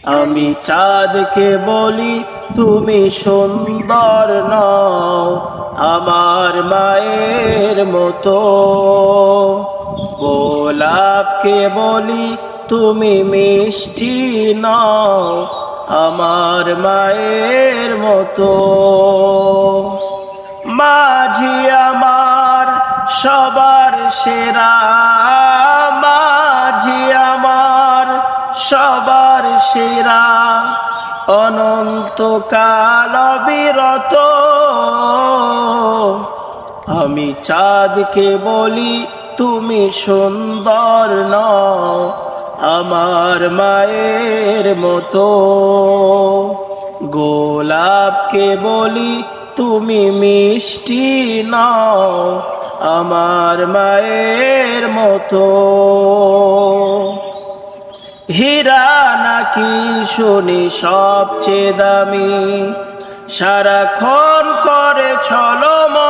আমি চাঁদকে বলি তুমি সুন্দর নও আমার মায়ের মতো, গোলাপকে বলি তুমি মিষ্টি নও আমার মায়ের মতো। মাঝি আমার সবার সেরা, মাঝি আমার সবার সেরা, অনন্তকাল অবিরত। আমি চাঁদকে বলি তুমি সুন্দর নও আমার মায়ের মতো, গোলাপকে বলি তুমি মিষ্টি নও আমার মায়ের মতো। হীরা নাকি শুনি সবচেয়ে দামি, সারাক্ষণ করে ছলমল।